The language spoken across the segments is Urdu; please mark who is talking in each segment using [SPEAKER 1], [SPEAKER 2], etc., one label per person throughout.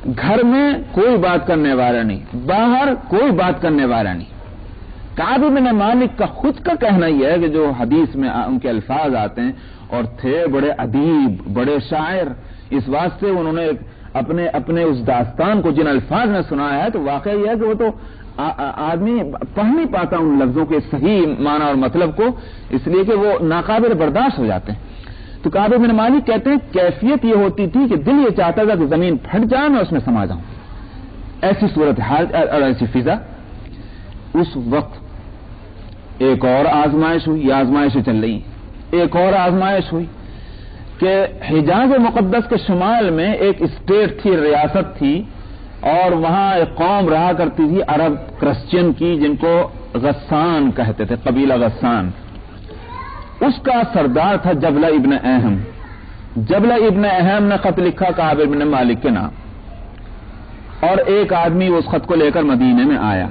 [SPEAKER 1] گھر میں کوئی بات کرنے والا نہیں، باہر کوئی بات کرنے والا نہیں۔ کعب بن مالک کا خود کا کہنا یہ ہے کہ جو حدیث میں ان کے الفاظ آتے ہیں، اور تھے بڑے ادیب، بڑے شاعر، اس واسطے انہوں نے اپنے اس داستان کو جن الفاظ میں سنایا ہے تو واقعہ یہ ہے کہ وہ تو آدمی پڑھ نہیں پاتا ان لفظوں کے صحیح معنی اور مطلب کو، اس لیے کہ وہ ناقابل برداشت ہو جاتے ہیں۔ تو کعب بن مالک کہتے ہیں کیفیت یہ ہوتی تھی کہ دل یہ چاہتا تھا کہ زمین پھٹ جائے میں اس میں سما جاؤں، ایسی صورتحال اور ایسی فضا۔ اس وقت ایک اور آزمائش ہوئی، یہ آزمائشیں چل رہی ہیں، ایک اور آزمائش ہوئی کہ حجاز مقدس کے شمال میں ایک اسٹیٹ تھی، ریاست تھی، اور وہاں ایک قوم رہا کرتی تھی عرب کرسچین کی، جن کو غسان کہتے تھے، قبیلہ غسان۔ اس کا سردار تھا جبلہ ابن اہم۔ جبلہ ابن اہم نے خط لکھا کعب بن مالک کے نام، اور ایک آدمی اس خط کو لے کر مدینے میں آیا۔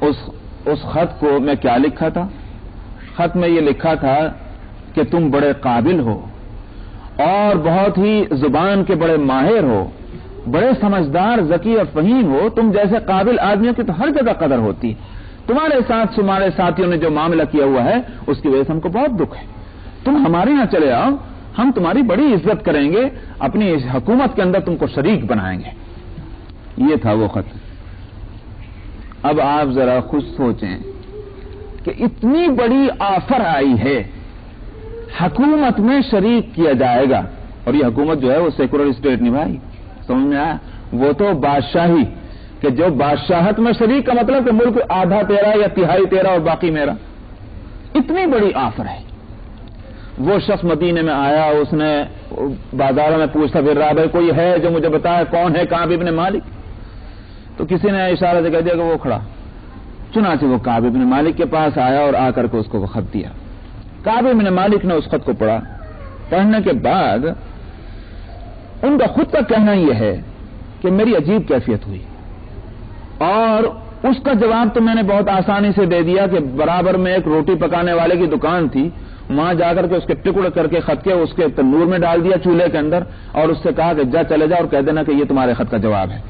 [SPEAKER 1] اس خط کو میں کیا لکھا تھا؟ خط میں یہ لکھا تھا کہ تم بڑے قابل ہو اور بہت ہی زبان کے بڑے ماہر ہو، بڑے سمجھدار، ذکی اور فہیم ہو، تم جیسے قابل آدمیوں کی تو ہر جگہ قدر ہوتی، تمہارے ساتھ تمہارے ساتھیوں نے جو معاملہ کیا ہوا ہے اس کی وجہ سے ہم کو بہت دکھ ہے، تم ہمارے یہاں چلے آؤ، ہم تمہاری بڑی عزت کریں گے، اپنی حکومت کے اندر تم کو شریک بنائیں گے۔ یہ تھا وہ خط۔ اب آپ ذرا خود سوچیں کہ اتنی بڑی آفر آئی ہے، حکومت میں شریک کیا جائے گا، اور یہ حکومت جو ہے وہ سیکولر اسٹیٹ نہیں بھائی، سمجھ میں آیا؟ وہ تو بادشاہی، کہ جو بادشاہت میں شریک کا مطلب کہ ملک آدھا تیرا یا تہائی تیرا اور باقی میرا، اتنی بڑی آفر ہے۔ وہ شخص مدینے میں آیا، اس نے بازاروں میں پوچھتا پھر رہا، بھائی کوئی ہے جو مجھے بتائے کون ہے کعب بن مالک؟ تو کسی نے اشارہ سے کہہ دیا کہ وہ کھڑا۔ چنانچہ وہ کعب بن مالک کے پاس آیا اور آ کر کے اس کو وہ خط دیا۔ کعب بن مالک نے اس خط کو پڑھا۔ پڑھنے کے بعد ان کا خود کا کہنا یہ ہے کہ میری عجیب کیفیت ہوئی، اور اس کا جواب تو میں نے بہت آسانی سے دے دیا کہ برابر میں ایک روٹی پکانے والے کی دکان تھی، وہاں جا کر کے اس کے ٹکڑے کر کے خط کے اس کے تنور میں ڈال دیا چولہے کے اندر، اور اس سے کہا کہ جا چلے جا اور کہہ دینا کہ یہ تمہارے خط کا جواب ہے۔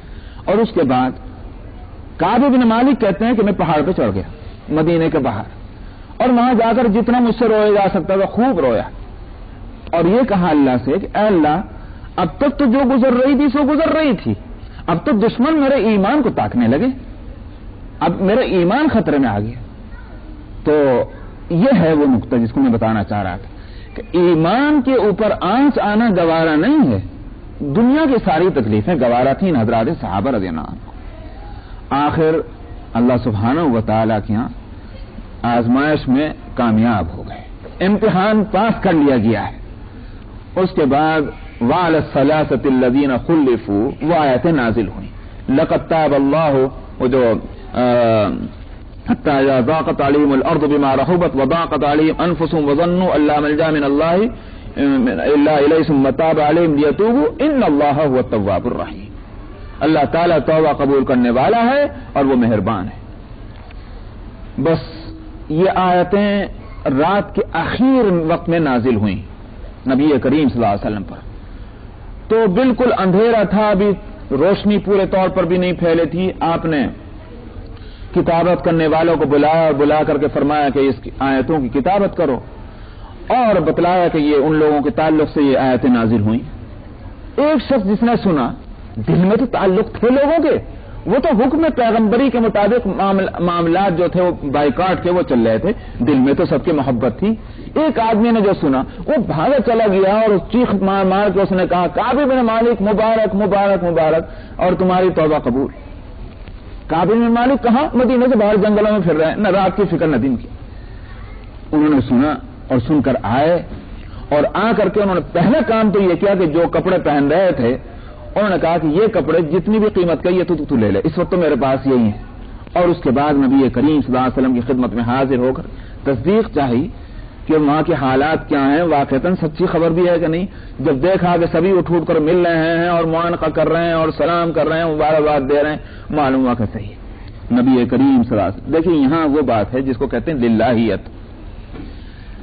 [SPEAKER 1] اور اس کے بعد کعب بن مالک کہتے ہیں کہ میں پہاڑ پہ چڑھ گیا مدینے کے باہر، اور وہاں جا کر جتنا مجھ سے رویا جا سکتا تھا خوب رویا، اور یہ کہا اللہ سے کہ اے اللہ، اب تک تو جو گزر رہی تھی سو گزر رہی تھی، اب تو دشمن میرے ایمان کو تاکنے لگے، اب میرا ایمان خطرے میں آ گیا۔ تو یہ ہے وہ نقطہ جس کو میں بتانا چاہ رہا تھا کہ ایمان کے اوپر آنچ آنا گوارا نہیں ہے۔ دنیا کی ساری تکلیفیں گوارا تھیں حضرات صحابہ رضی اللہ عنہ کو، آخر اللہ سبحانہ و تعالیٰ کے یہاں آزمائش میں کامیاب ہو گئے، امتحان پاس کر لیا گیا ہے۔ اس کے بعد وعلى الثلاثة الذين خلفوا وہ آیتیں نازل ہوئی، لقد تاب اللہ، وہ جو حتى اذا ضاقت عليهم الارض بما رحبت وضاقت عليهم انفسهم وظنوا ان لا ملجا من الله الا اليه ثم تاب عليهم ليتوبوا ان الله هو التواب الرحيم۔ اللہ تعالیٰ توبہ قبول کرنے والا ہے اور وہ مہربان ہے۔ بس یہ آیتیں رات کے آخر وقت میں نازل ہوئیں نبی کریم صلی اللہ علیہ وسلم پر، تو بالکل اندھیرا تھا، ابھی روشنی پورے طور پر بھی نہیں پھیلے تھی۔ آپ نے کتابت کرنے والوں کو بلا کر کے فرمایا کہ اس آیتوں کی کتابت کرو، اور بتلایا کہ یہ ان لوگوں کے تعلق سے یہ آیتیں نازل ہوئیں۔ ایک شخص جس نے سنا، دل میں تو تعلق تھے لوگوں کے، وہ تو حکم پیغمبری کے مطابق معاملات جو تھے وہ بائیکاٹ کے وہ چل رہے تھے، دل میں تو سب کی محبت تھی۔ ایک آدمی نے جو سنا وہ بھاگا چلا گیا اور چیخ مار مار کے اس نے کہا کعب بن مالک مبارک مبارک مبارک، اور تمہاری توبہ قبول۔ کعب بن مالک کہاں؟ مدینے سے باہر جنگلوں میں پھر رہے ہیں، نہ رات کی فکر نہ دن کی۔ انہوں نے سنا اور سن کر آئے، اور آ کر کے انہوں نے پہلا کام تو یہ کیا کہ جو کپڑے پہن رہے تھے انہوں نے کہا کہ یہ کپڑے جتنی بھی قیمت کا یہ تو لے لے، اس وقت تو میرے پاس یہی ہے۔ اور اس کے بعد نبی کریم صلی اللہ علیہ وسلم کی خدمت میں حاضر ہو کر تصدیق چاہی کہ وہاں کے حالات کیا ہیں، واقعتاً سچی خبر بھی ہے کہ نہیں۔ جب دیکھا کہ سبھی اٹھ کر مل رہے ہیں اور معانقہ کر رہے ہیں اور سلام کر رہے ہیں، مبارکباد دے رہے ہیں، معلوم ہوا کہ صحیح نبی کریم صلی اللہ علیہ وسلم۔ دیکھیں یہاں وہ بات ہے جس کو کہتے ہیں للہیت۔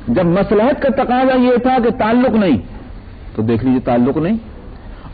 [SPEAKER 1] جب مصلحت کا تقاضا یہ تھا کہ تعلق نہیں، تو دیکھ لیجیے تعلق نہیں،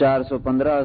[SPEAKER 2] 415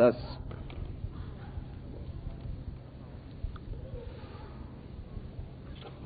[SPEAKER 2] 10।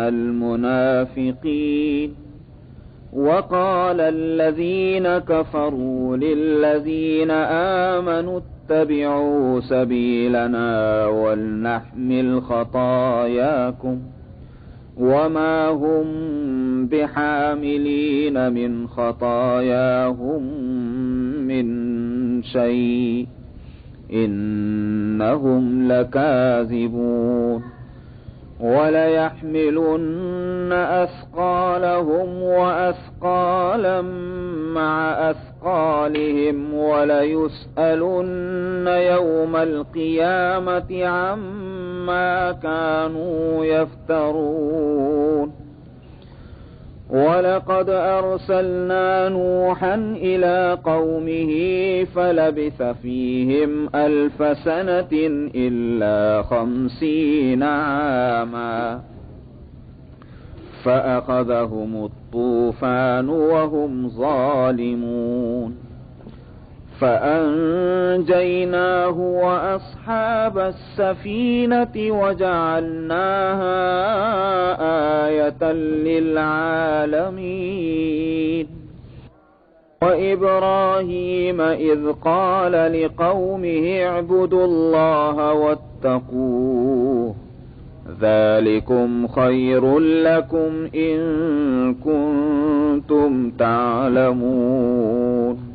[SPEAKER 2] المنافقين وقال الذين كفروا للذين آمنوا اتبعوا سبيلنا ولنحمل خطاياكم وما هم بحاملين من خطاياهم من شيء إنهم لكاذبون وليحملن أثقالهم وأثقالا مع أثقالهم وليسألن يوم القيامة عما كانوا يفترون ولقد أرسلنا نوحا إلى قومه فلبث فيهم 1000 سنة إلا 50 عاما فأخذهم الطوفان وهم ظالمون فأنجيناه وأصحاب السفينة وجعلناها آية للعالمين وإبراهيم إذ قال لقومه اعبدوا الله واتقوه ذلكم خير لكم إن كنتم تعلمون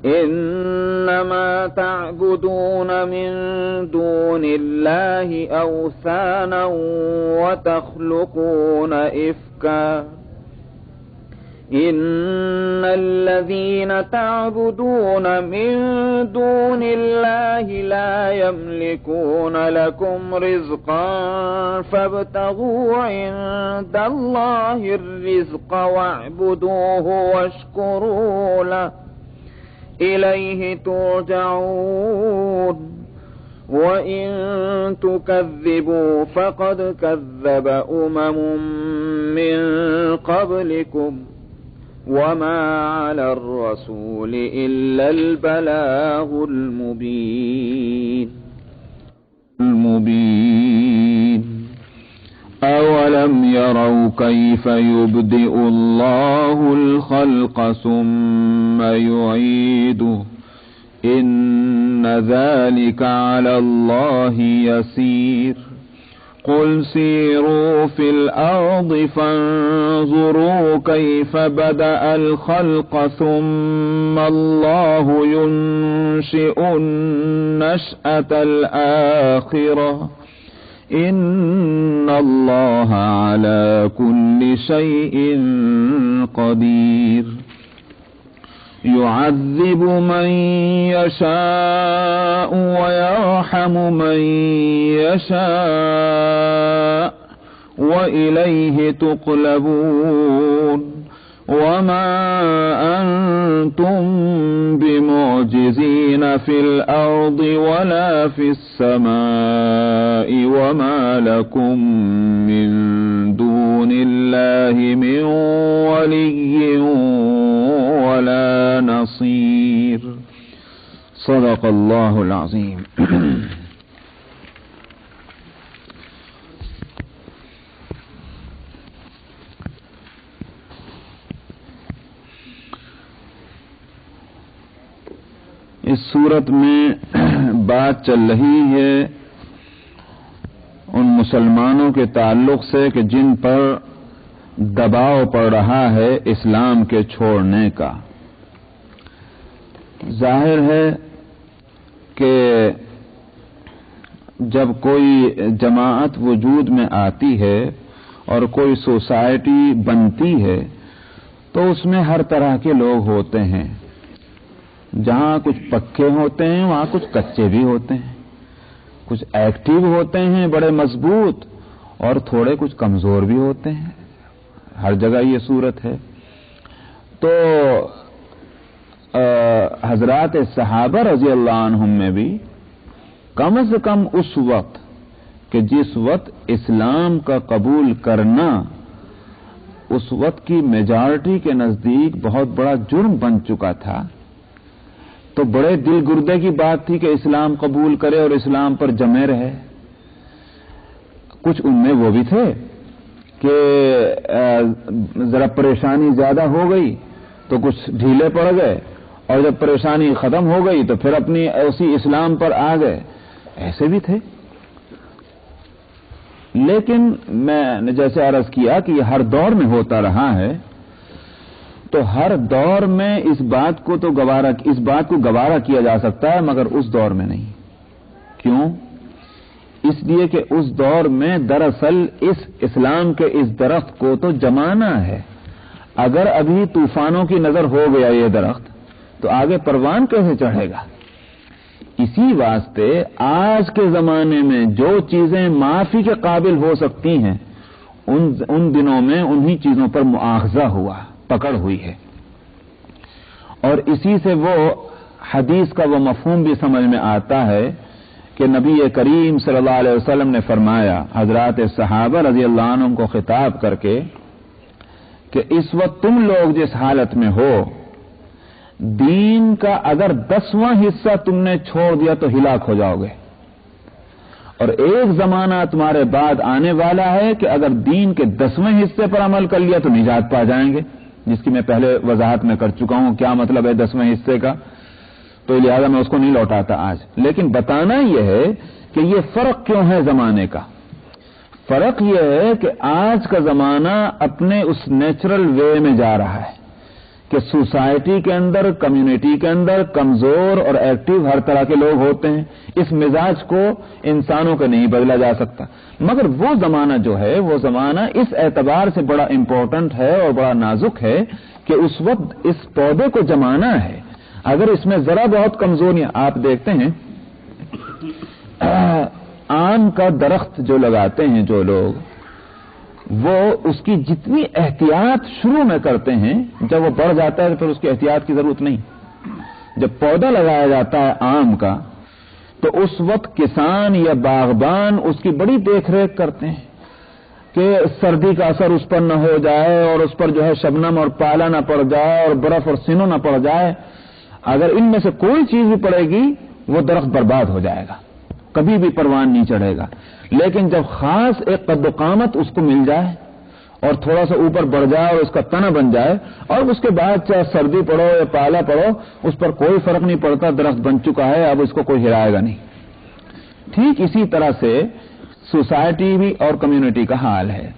[SPEAKER 2] إنما تعبدون من دون الله أوثانا وتخلقون إفكا إن الذين تعبدون من دون الله لا يملكون لكم رزقا فابتغوا عند الله الرزق واعبدوه واشكروا له إليه ترجعون وإن تكذبوا فقد كذب من قبلكم وما على الرسول إلا البلاغ المبين
[SPEAKER 1] أولم يروا كيف يبدئ الله الخلق ثم يعيده إن ذلك على الله يسير قل سيروا في الأرض فانظروا كيف بدأ الخلق ثم الله ينشئ النشأة الآخرة إن الله على كل شيء قدير يعذب من يشاء ويرحم من يشاء وإليه تقلبون وما أنتم بمعجزين في الأرض ولا في السماء وما لكم من دون الله من ولي ولا نصير صدق الله العظيم. اس صورت میں بات چل رہی ہے ان مسلمانوں کے تعلق سے کہ جن پر دباؤ پڑ رہا ہے اسلام کے چھوڑنے کا. ظاہر ہے کہ جب کوئی جماعت وجود میں آتی ہے اور کوئی سوسائٹی بنتی ہے تو اس میں ہر طرح کے لوگ ہوتے ہیں. جہاں کچھ پکے ہوتے ہیں وہاں کچھ کچے بھی ہوتے ہیں، کچھ ایکٹیو ہوتے ہیں بڑے مضبوط اور تھوڑے کچھ کمزور بھی ہوتے ہیں. ہر جگہ یہ صورت ہے. تو حضرات صحابہ رضی اللہ عنہم میں بھی کم از کم اس وقت کہ جس وقت اسلام کا قبول کرنا اس وقت کی میجارٹی کے نزدیک بہت بڑا جرم بن چکا تھا، تو بڑے دل گردے کی بات تھی کہ اسلام قبول کرے اور اسلام پر جمے رہے. کچھ ان میں وہ بھی تھے کہ ذرا پریشانی زیادہ ہو گئی تو کچھ ڈھیلے پڑ گئے، اور جب پریشانی ختم ہو گئی تو پھر اپنی اسی اسلام پر آ گئے. ایسے بھی تھے. لیکن میں نے جیسے عرض کیا کہ یہ ہر دور میں ہوتا رہا ہے، تو ہر دور میں اس بات کو گوارا کیا جا سکتا ہے، مگر اس دور میں نہیں. کیوں؟ اس لیے کہ اس دور میں دراصل اس اسلام کے اس درخت کو تو جمانا ہے. اگر ابھی طوفانوں کی نظر ہو گیا یہ درخت تو آگے پروان کیسے چڑھے گا؟ اسی واسطے آج کے زمانے میں جو چیزیں معافی کے قابل ہو سکتی ہیں ان دنوں میں انہی چیزوں پر مؤاخذہ ہوا، پکڑ ہوئی ہے. اور اسی سے وہ حدیث کا وہ مفہوم بھی سمجھ میں آتا ہے کہ نبی کریم صلی اللہ علیہ وسلم نے فرمایا حضرات صحابہ رضی اللہ عنہم کو خطاب کر کے کہ اس وقت تم لوگ جس حالت میں ہو، دین کا اگر 10واں حصہ تم نے چھوڑ دیا تو ہلاک ہو جاؤ گے. اور ایک زمانہ تمہارے بعد آنے والا ہے کہ اگر دین کے 10ویں حصے پر عمل کر لیا تو نجات پا جائیں گے، جس کی میں پہلے وضاحت میں کر چکا ہوں کیا مطلب ہے 10ویں حصے کا، تو لہذا میں اس کو نہیں لوٹاتا آج. لیکن بتانا یہ ہے کہ یہ فرق کیوں ہے زمانے کا. فرق یہ ہے کہ آج کا زمانہ اپنے اس نیچرل وے میں جا رہا ہے کہ سوسائٹی کے اندر، کمیونٹی کے اندر کمزور اور ایکٹیو ہر طرح کے لوگ ہوتے ہیں. اس مزاج کو انسانوں کا نہیں بدلا جا سکتا. مگر وہ زمانہ جو ہے وہ زمانہ اس اعتبار سے بڑا امپورٹنٹ ہے اور بڑا نازک ہے کہ اس وقت اس پودے کو جمانا ہے. اگر اس میں ذرا بہت کمزوریاں، آپ دیکھتے ہیں آم کا درخت جو لگاتے ہیں جو لوگ، وہ اس کی جتنی احتیاط شروع میں کرتے ہیں جب وہ بڑھ جاتا ہے پھر اس کی احتیاط کی ضرورت نہیں. جب پودا لگایا جاتا ہے آم کا تو اس وقت کسان یا باغبان اس کی بڑی دیکھ ریکھ کرتے ہیں کہ سردی کا اثر اس پر نہ ہو جائے اور اس پر جو ہے شبنم اور پالا نہ پڑ جائے اور برف اور سنو نہ پڑ جائے. اگر ان میں سے کوئی چیز بھی پڑے گی وہ درخت برباد ہو جائے گا. کبھی بھی پروان نہیں چڑھے گا. لیکن جب خاص ایک قد و قامت اس کو مل جائے اور تھوڑا سا اوپر بڑھ جائے اور اس کا تنا بن جائے, اور اس کے بعد چاہے سردی پڑو یا پالا پڑو, اس پر کوئی فرق نہیں پڑتا, درخت بن چکا ہے, اب اس کو کوئی ہلائے گا نہیں. ٹھیک اسی طرح سے سوسائٹی بھی اور کمیونٹی کا حال ہے.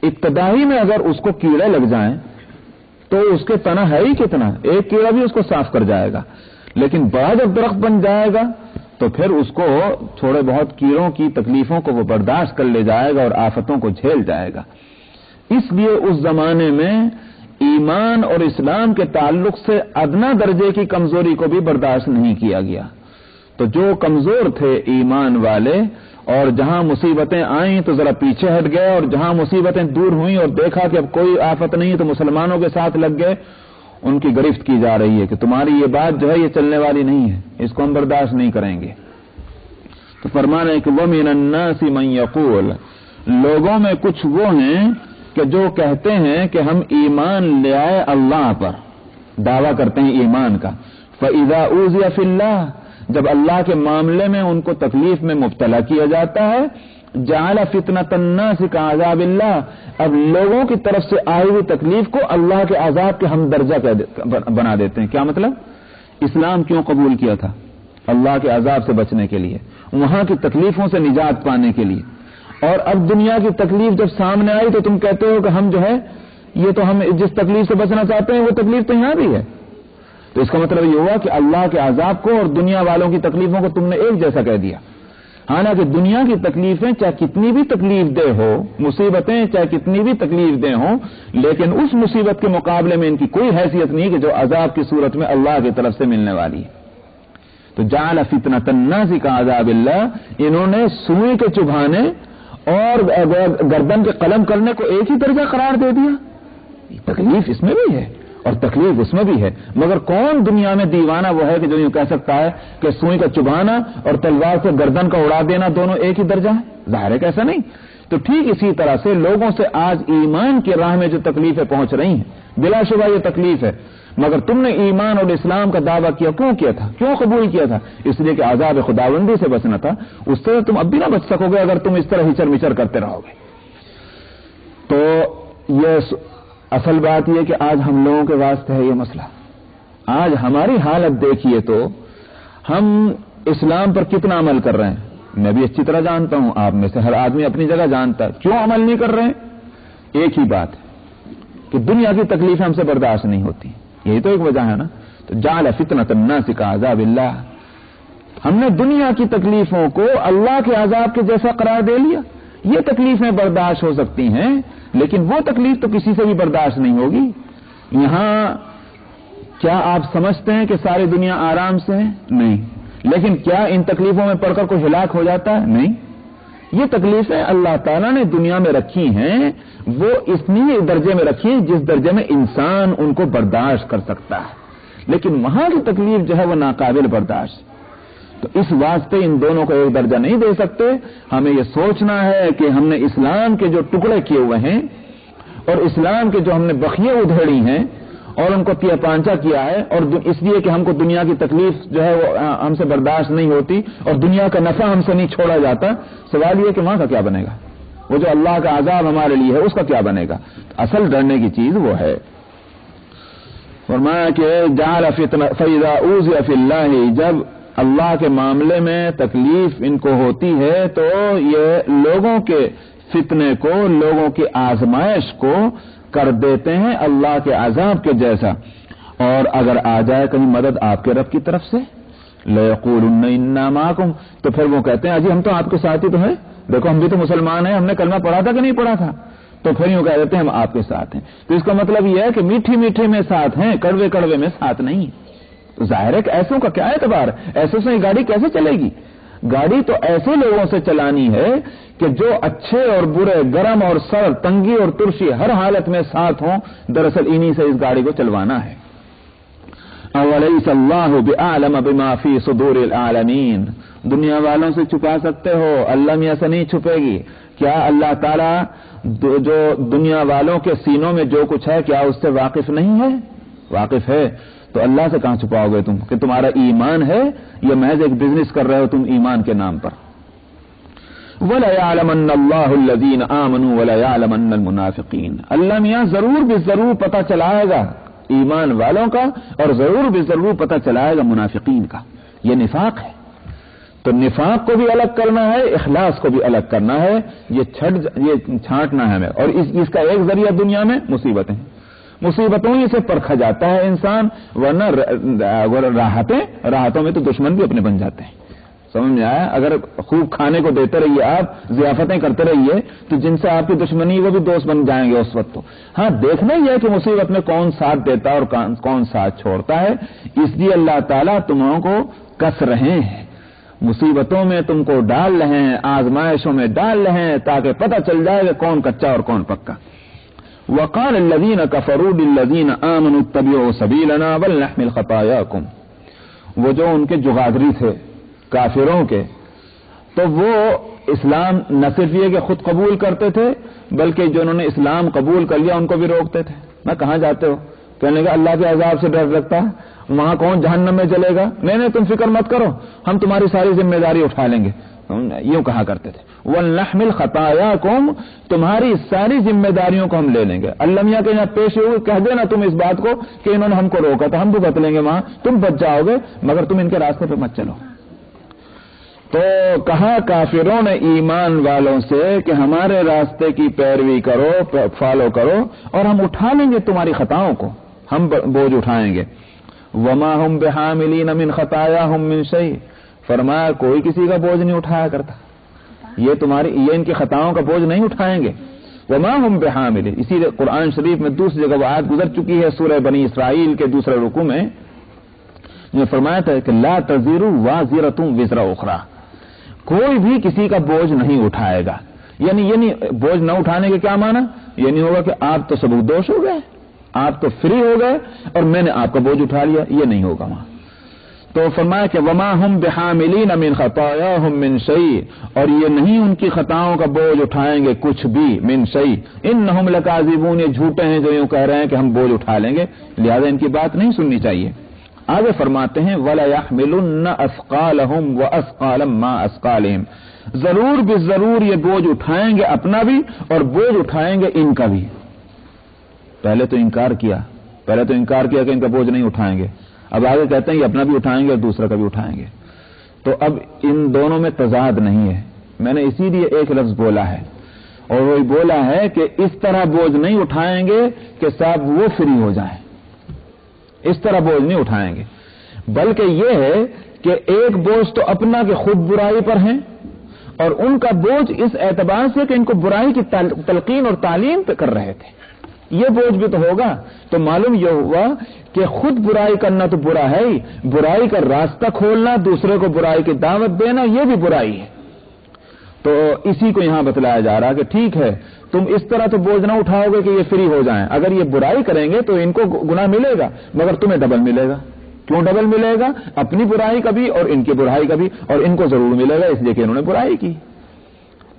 [SPEAKER 1] ابتدائی میں اگر اس کو کیڑے لگ جائیں تو اس کے تنا ہے ہی کتنا, ایک کیڑا بھی اس کو صاف کر جائے گا. لیکن بڑا جب درخت بن جائے گا تو پھر اس کو تھوڑے بہت کیڑوں کی تکلیفوں کو وہ برداشت کر لے جائے گا اور آفتوں کو جھیل جائے گا. اس لیے اس زمانے میں ایمان اور اسلام کے تعلق سے ادنا درجے کی کمزوری کو بھی برداشت نہیں کیا گیا. تو جو کمزور تھے ایمان والے, اور جہاں مصیبتیں آئیں تو ذرا پیچھے ہٹ گئے, اور جہاں مصیبتیں دور ہوئیں اور دیکھا کہ اب کوئی آفت نہیں تو مسلمانوں کے ساتھ لگ گئے, ان کی گرفت کی جا رہی ہے کہ تمہاری یہ بات جو ہے یہ چلنے والی نہیں ہے, اس کو ہم برداشت نہیں کریں گے. تو فرمانا ہے کہ وَمِنَ النَّاسِ مَن يَقُولُ, لوگوں میں کچھ وہ ہیں کہ جو کہتے ہیں کہ ہم ایمان لے آئے اللہ پر, دعویٰ کرتے ہیں ایمان کا. فَإِذَا أُوذِيَ فِي اللَّهِ, جب اللہ کے معاملے میں ان کو تکلیف میں مبتلا کیا جاتا ہے, جعل فتنۃ الناس کعذاب اللہ, اب لوگوں کی طرف سے آئی ہوئی تکلیف کو اللہ کے عذاب کے ہم درجہ بنا دیتے ہیں. کیا مطلب؟ اسلام کیوں قبول کیا تھا؟ اللہ کے عذاب سے بچنے کے لیے, وہاں کی تکلیفوں سے نجات پانے کے لیے. اور اب دنیا کی تکلیف جب سامنے آئی تو تم کہتے ہو کہ ہم جو ہے یہ تو ہم جس تکلیف سے بچنا چاہتے ہیں وہ تکلیف تو یہاں بھی ہے. تو اس کا مطلب یہ ہوا کہ اللہ کے عذاب کو اور دنیا والوں کی تکلیفوں کو تم نے ایک جیسا کہہ دیا. حالانکہ دنیا کی تکلیفیں چاہے کتنی بھی تکلیف دہ ہو, مصیبتیں چاہے کتنی بھی تکلیف دہ ہوں, لیکن اس مصیبت کے مقابلے میں ان کی کوئی حیثیت نہیں کہ جو عذاب کی صورت میں اللہ کی طرف سے ملنے والی ہے. تو جعل فتنۃ الناس کعذاب اللہ, انہوں نے سوئی کے چبھانے اور گردن کے قلم کرنے کو ایک ہی درجہ قرار دے دیا. تکلیف اس میں بھی ہے اور تکلیف اس میں بھی ہے, مگر کون دنیا میں دیوانہ وہ ہے کہ جو یوں کہہ سکتا ہے کہ سوئی کا چبھانا اور تلوار سے گردن کا اڑا دینا دونوں ایک ہی درجہ ہے؟ ظاہر ہے کہ ایسا نہیں. تو ٹھیک اسی طرح سے لوگوں سے آج ایمان کی راہ میں جو تکلیفیں پہنچ رہی ہیں, بلا شبہ یہ تکلیف ہے, مگر تم نے ایمان اور اسلام کا دعویٰ کیا, کیوں کیا تھا, کیوں قبول کیا تھا؟ اس لیے کہ عذاب خداوندی سے بچنا تھا. اس سے تم اب بھی نہ بچ سکو گے اگر تم اس طرح ہچر مچر کرتے رہو گے. تو یہ اصل بات یہ کہ آج ہم لوگوں کے واسطے ہے یہ مسئلہ. آج ہماری حالت دیکھیے تو ہم اسلام پر کتنا عمل کر رہے ہیں. میں بھی اچھی طرح جانتا ہوں, آپ میں سے ہر آدمی اپنی جگہ جانتا ہے. کیوں عمل نہیں کر رہے ہیں؟ ایک ہی بات ہے کہ دنیا کی تکلیفیں ہم سے برداشت نہیں ہوتی, یہی تو ایک وجہ ہے نا. تو جعل فتنۃ الناس کعذاب اللہ, ہم نے دنیا کی تکلیفوں کو اللہ کے عذاب کے جیسا قرار دے لیا. یہ تکلیفیں برداشت ہو سکتی ہیں, لیکن وہ تکلیف تو کسی سے بھی برداشت نہیں ہوگی. یہاں کیا آپ سمجھتے ہیں کہ ساری دنیا آرام سے ہے؟ نہیں. لیکن کیا ان تکلیفوں میں پڑ کر کوئی ہلاک ہو جاتا ہے؟ نہیں. یہ تکلیفیں اللہ تعالیٰ نے دنیا میں رکھی ہیں, وہ اتنی درجے میں رکھی ہیں جس درجے میں انسان ان کو برداشت کر سکتا ہے, لیکن وہاں کی تکلیف جو ہے وہ ناقابل برداشت. تو اس واسطے ان دونوں کو ایک درجہ نہیں دے سکتے. ہمیں یہ سوچنا ہے کہ ہم نے اسلام کے جو ٹکڑے کیے ہوئے ہیں اور اسلام کے جو ہم نے بخیے ادھیڑی ہیں اور ان کو تیا پانچا کیا ہے, اور اس لیے کہ ہم کو دنیا کی تکلیف جو ہے وہ ہم سے برداشت نہیں ہوتی اور دنیا کا نفع ہم سے نہیں چھوڑا جاتا. سوال یہ کہ وہاں کا کیا بنے گا, وہ جو اللہ کا عذاب ہمارے لیے ہے اس کا کیا بنے گا. اصل ڈرنے کی چیز وہ ہے. فرمایا کہ جعل فتنہ فإذا أوذي في الله, جب اللہ کے معاملے میں تکلیف ان کو ہوتی ہے تو یہ لوگوں کے فتنے کو, لوگوں کی آزمائش کو کر دیتے ہیں اللہ کے عذاب کے جیسا. اور اگر آ جائے کہیں مدد آپ کے رب کی طرف سے, لَيَقُولُنَّ إِنَّا مَعَكُمْ, تو پھر وہ کہتے ہیں اجی ہم تو آپ کے ساتھ ہی تو ہیں, دیکھو ہم بھی تو مسلمان ہیں, ہم نے کلمہ پڑھا تھا کہ نہیں پڑھا تھا. تو پھر یوں کہہ دیتے ہیں ہم آپ کے ساتھ ہیں. تو اس کا مطلب یہ ہے کہ میٹھی میٹھی میں ساتھ ہیں, کڑوے کڑوے میں ساتھ نہیں. تو ظاہر ہے کہ ایسوں کا کیا اعتبار, ایسوں سے گاڑی کیسے چلے گی؟ گاڑی تو ایسے لوگوں سے چلانی ہے کہ جو اچھے اور برے, گرم اور سرد, تنگی اور ترشی ہر حالت میں ساتھ ہوں. دراصل انہی سے اس گاڑی کو چلوانا ہے. اَوَلَيْسَ اللَّهُ بِأَعْلَمَ بِمَا فِي صُدُورِ الْعَالَمِينَ, دنیا والوں سے چھپا سکتے ہو, اللہ میں ایسا نہیں چھپے گی. کیا اللہ تعالیٰ جو دنیا والوں کے سینوں میں جو کچھ ہے کیا اس سے واقف نہیں ہے؟ واقف ہے. تو اللہ سے کہاں چھپاؤ گے تم کہ تمہارا ایمان ہے یا محض ایک بزنس کر رہے ہو تم ایمان کے نام پر؟ وَلَيَعْلَمَنَّ اللَّهُ الَّذِينَ آمَنُوا وَلَيَعْلَمَنَّ الْمُنَافِقِينَ. اللہ میاں ضرور بھی ضرور پتہ چلائے گا ایمان والوں کا، اور ضرور بھی ضرور پتہ چلائے گا منافقین کا. یہ نفاق ہے، تو نفاق کو بھی الگ کرنا ہے، اخلاص کو بھی الگ کرنا ہے. یہ چھانٹنا ہے ہمیں. اور اس کا ایک ذریعہ دنیا میں مصیبتوں ہی سے پرکھا جاتا ہے انسان، ورنہ راحتوں میں تو دشمن بھی اپنے بن جاتے ہیں. سمجھ میں آیا؟ اگر خوب کھانے کو دیتے رہیے، آپ ضیافتیں کرتے رہیے، تو جن سے آپ کی دشمنی وہ بھی دوست بن جائیں گے اس وقت. تو ہاں، دیکھنا ہی ہے کہ مصیبت میں کون ساتھ دیتا ہے اور کون ساتھ چھوڑتا ہے. اس لیے اللہ تعالیٰ تمہوں کو کس رہے ہیں، مصیبتوں میں تم کو ڈال رہے ہیں، آزمائشوں میں ڈال رہے ہیں، تاکہ پتہ چل جائے کہ کون کچا اور کون پکا. وقال الذين كفروا للذين آمنوا اتبعوا سبيلنا ولنحمل خطاياكم. وہ جو ان کے جغادری تھے کافروں کے، تو وہ اسلام نہ صرف یہ کہ خود قبول کرتے تھے، بلکہ جو انہوں نے اسلام قبول کر لیا ان کو بھی روکتے تھے. نہ کہاں جاتے ہو؟ کہنے کا اللہ کے عذاب سے ڈر رکھتا ہے، وہاں کون جہنم میں جلے گا؟ نہیں تم فکر مت کرو، ہم تمہاری ساری ذمہ داری اٹھا لیں گے. یوں کہا کرتے تھے. وَلْنَحْمِلْ خَطَايَاكُمْ، تمہاری ساری ذمہ داریوں کو ہم لے لیں گے. اللہ میاں کے یہاں پیش ہوئے کہہ دینا تم اس بات کو کہ انہوں نے ہم کو روکا تو ہم بھی بت لیں گے وہاں، تم بچ جاؤ گے، مگر تم ان کے راستے پہ مت چلو. تو کہا کافروں نے ایمان والوں سے کہ ہمارے راستے کی پیروی کرو، فالو کرو، اور ہم اٹھا لیں گے تمہاری خطاؤں کو، ہم بوجھ اٹھائیں گے. وما هم بحاملین من خطاياهم من شيء، فرمایا کوئی کسی کا بوجھ نہیں اٹھایا کرتا، یہ ان کی خطاؤں کا بوجھ نہیں اٹھائیں گے. وما هم بحاملین، اسی لیے قرآن شریف میں دوسری جگہ وہ آیت گزر چکی ہے سورہ بنی اسرائیل کے دوسرے رکوع میں، جو فرمایا تھا کہ لا تزر وازرۃ وزر اخرى، کوئی بھی کسی کا بوجھ نہیں اٹھائے گا. یعنی بوجھ نہ اٹھانے کے کیا معنی؟ یہ نہیں ہوگا کہ آپ تو سبکدوش ہو گئے، آپ تو فری ہو گئے اور میں نے آپ کا بوجھ اٹھا لیا، یہ نہیں ہوگا وہاں. تو فرمایا کہ وما هم بحاملین من خطاياهم من شيء، اور یہ نہیں ان کی خطاؤں کا بوجھ اٹھائیں گے کچھ بھی، من شيء انہم لکاذبون، یہ جھوٹے ہیں جو یوں کہہ رہے ہیں کہ ہم بوجھ اٹھا لیں گے، لہذا ان کی بات نہیں سننی چاہیے. آگے فرماتے ہیں وَلَيَحْمِلُنَّ أَثْقَالَهُمْ وَأَثْقَالًا مَا أَثْقَالِهِمْ، ضرور بھی ضرور یہ بوجھ اٹھائیں گے اپنا بھی اور بوجھ اٹھائیں گے ان کا بھی. پہلے تو انکار کیا کہ ان کا بوجھ نہیں اٹھائیں گے، اب آگے کہتے ہیں کہ اپنا بھی اٹھائیں گے اور دوسرا کا بھی اٹھائیں گے. تو اب ان دونوں میں تضاد نہیں ہے. میں نے اسی لیے ایک لفظ بولا ہے، اور وہی بولا ہے کہ اس طرح بوجھ نہیں اٹھائیں گے کہ صاحب وہ فری ہو جائیں، اس طرح بوجھ نہیں اٹھائیں گے، بلکہ یہ ہے کہ ایک بوجھ تو اپنا کہ خود برائی پر ہیں، اور ان کا بوجھ اس اعتبار سے کہ ان کو برائی کی تلقین اور تعلیم پہ کر رہے تھے، یہ بوجھ بھی تو ہوگا. تو معلوم یہ ہوا کہ خود برائی کرنا تو برا ہے ہی، برائی کا راستہ کھولنا، دوسرے کو برائی کی دعوت دینا، یہ بھی برائی ہے. تو اسی کو یہاں بتلایا جا رہا کہ ٹھیک ہے تم اس طرح تو بوجھ نہ اٹھاؤ گے کہ یہ فری ہو جائیں، اگر یہ برائی کریں گے تو ان کو گناہ ملے گا، مگر تمہیں ڈبل ملے گا. کیوں ڈبل ملے گا؟ اپنی برائی کا بھی اور ان کی برائی کا بھی، اور ان کو ضرور ملے گا اس لیے کہ انہوں نے برائی کی.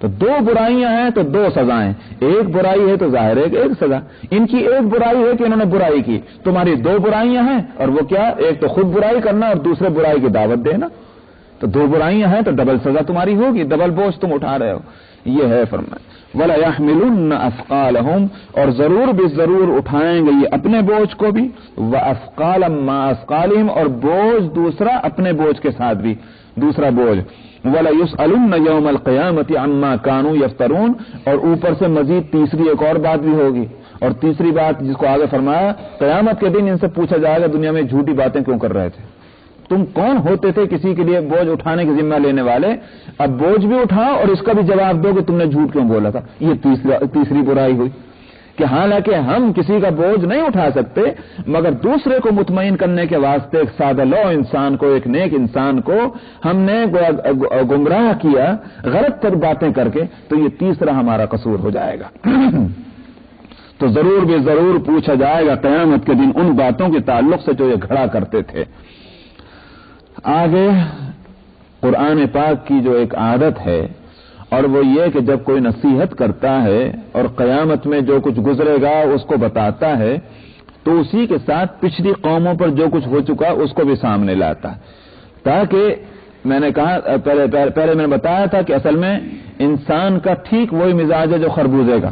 [SPEAKER 1] تو دو برائیاں ہیں تو دو سزائیں، ایک برائی ہے تو ظاہر ہے کہ ایک سزا. ان کی ایک برائی ہے کہ انہوں نے برائی کی، تمہاری دو برائیاں ہیں، اور وہ کیا؟ ایک تو خود برائی کرنا اور دوسرے برائی کی دعوت دینا. تو دو برائیاں ہیں تو ڈبل سزا تمہاری ہوگی، ڈبل بوجھ تم اٹھا رہے ہو. یہ ہے فرمان وَلَيَحْمِلُنَّ أَثْقَالَهُمْ، اور ضرور بھی ضرور اٹھائیں گے یہ اپنے بوجھ کو بھی، وَأَثْقَالًا مَا أَثْقَالِهِمْ، اور بوجھ دوسرا اپنے بوجھ کے ساتھ بھی دوسرا بوجھ. وَلَيُسْأَلُنَّ يَوْمَ الْقِيَامَةِ عَمَّا كَانُوا يَفْتَرُونَ، اور اوپر سے مزید تیسری ایک اور بات بھی ہوگی، اور تیسری بات جس کو آگے فرمایا، قیامت کے دن ان سے پوچھا جائے گا دنیا میں جھوٹی باتیں کیوں کر رہے تھے، تم کون ہوتے تھے کسی کے لیے بوجھ اٹھانے کی ذمہ لینے والے؟ اب بوجھ بھی اٹھاؤ اور اس کا بھی جواب دو کہ تم نے جھوٹ کیوں بولا تھا. یہ تیسری برائی ہوئی کہ حالانکہ ہم کسی کا بوجھ نہیں اٹھا سکتے، مگر دوسرے کو مطمئن کرنے کے واسطے ایک سادہ لو انسان کو، ایک نیک انسان کو ہم نے گمراہ کیا غلط تر باتیں کر کے، تو یہ تیسرا ہمارا قصور ہو جائے گا. تو ضرور بھی ضرور پوچھا جائے گا قیامت کے دن ان باتوں کے تعلق سے جو یہ گھڑا کرتے تھے. آگے قرآن پاک کی جو ایک عادت ہے، اور وہ یہ کہ جب کوئی نصیحت کرتا ہے اور قیامت میں جو کچھ گزرے گا اس کو بتاتا ہے، تو اسی کے ساتھ پچھلی قوموں پر جو کچھ ہو چکا اس کو بھی سامنے لاتا ہے، تاکہ میں نے کہا پہلے میں نے بتایا تھا کہ اصل میں انسان کا ٹھیک وہی مزاج ہے جو خربوزے کا.